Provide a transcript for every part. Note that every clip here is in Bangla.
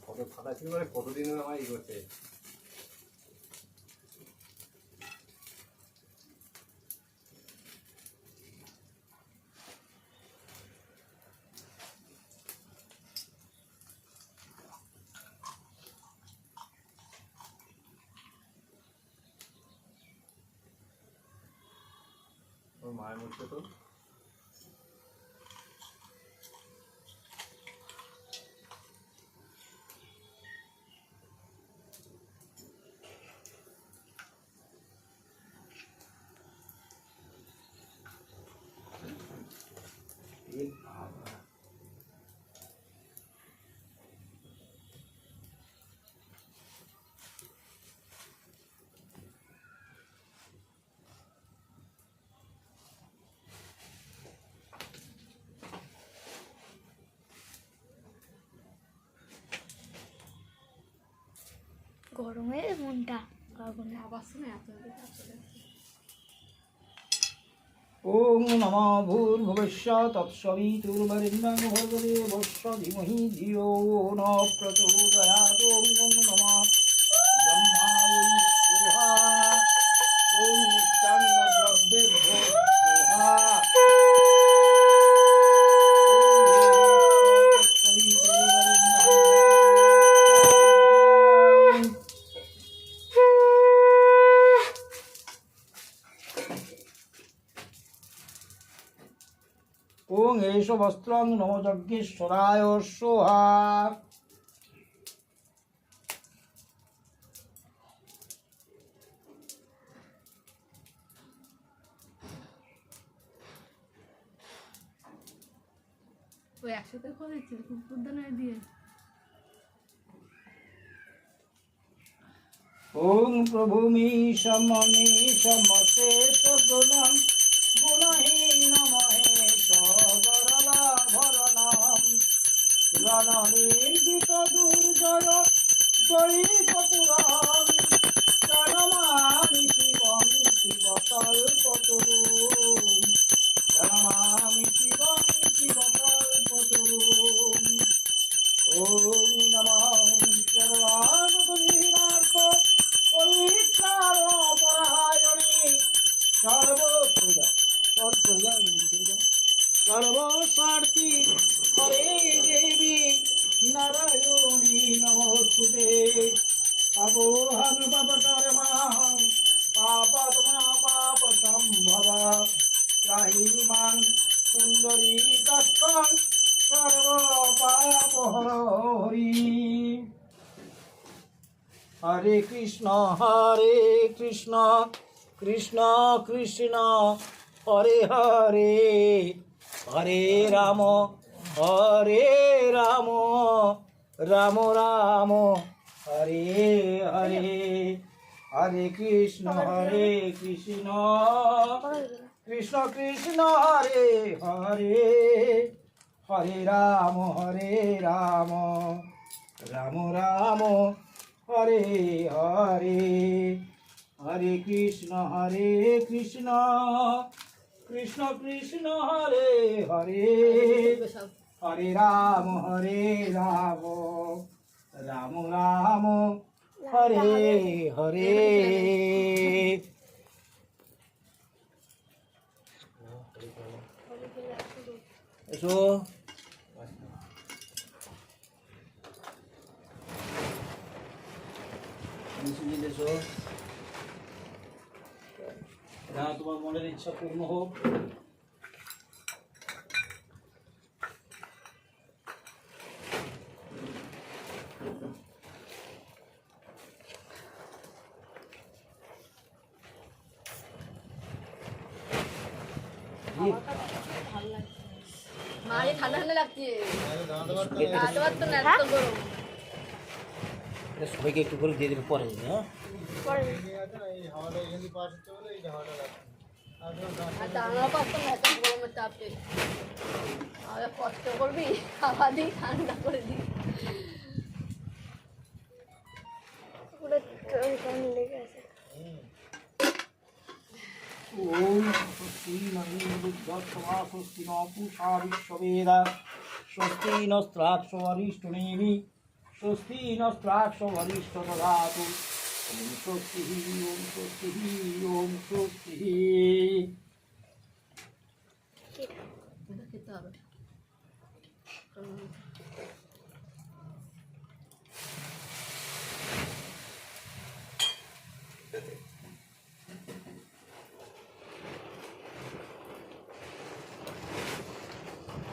ফটো ফাটা ছিল মানে কতদিন আমার ই করছে। ওর মায়ের মধ্যে তো গরমে মনটা আগুন আবার শুনে এত ওম নমো ভূর্ভুবস্সঃ তৎসবিতুর্বরেণ্যং ভর্গদেবস্য ধীমহি ধিয়ো ন প্রচোদয়াৎ। ওম নমো ব্রহ্মায় স্বাহা। ওম মিষ্টান্নদ্রব্যেভ্যো স্বাহা। ওং এষ বস্ত্রং নম যজ্ঞেশ্বরায় স্বাহা। ওই একসাথে করেছি কুকুরদানায় দিয়ে। ওং প্রভুমিশমনিশমশেষ গুণং গুণহীনমহেশ গরলাভরণম রণনির্দিত দুর্জয় দয়িতপুরম প্রণমামি শিবং শিবকল্পতরুম প্রণমামি শিবং শিবকল্পতরুম। ওম নমঃ সর্বাগতধীরার্থ পরিত্রাণপরায়ণে সর্বস্বার্থী হরে দেবী নারায়ণী নমস্তুতে। পাপোহং পাপকর্মাহং পাপাত্মা পাপ সম্ভব ত্রাহি মাং পুণ্ডরীকাক্ষং সর্বপাপহরি। হরে কৃষ্ণ কৃষ্ণ কৃষ্ণ হরে হরে, হরে রাম রাম রাম হরে হরে। হরে কৃষ্ণ কৃষ্ণ কৃষ্ণ হরে হরে, হরে রাম রাম রাম হরে হরে। হরে কৃষ্ণ কৃষ্ণ কৃষ্ণ হরে হরে, হরে রাম রাম রাম হরে হরে। এসো এসো, তোমার মনের ইচ্ছা পূর্ণ হোক। মাঝে ঠান্ডা ঠান্ডা লাগছে, দাঁড়াতে পারতো না, এত গরম। সবাইকে একটু করে দিয়ে দেবে পরে। হ্যাঁ আর দাঁড়ানো পারতো না এত গরমের তাপে। আরে কষ্ট করবি, খাওয়া দিই ঠান্ডা করে দিই। পুরো টন লেগে আছে। ওম স্বস্তি নন্দুদ্ধসমা স্বস্তি ন পুষা বিশ্ববেদা স্বস্তি নস্ত্রাক্ষরিষ্টনেমি স্বস্তি নস্ত্রাক্ষ বরিষ্ঠ দধাতু ওম স্বস্তি ওম স্বস্তি ওম স্বস্তি। এটা খেতে হবে।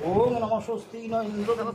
ওম নমঃ স্বস্তি ন ইন্দ্র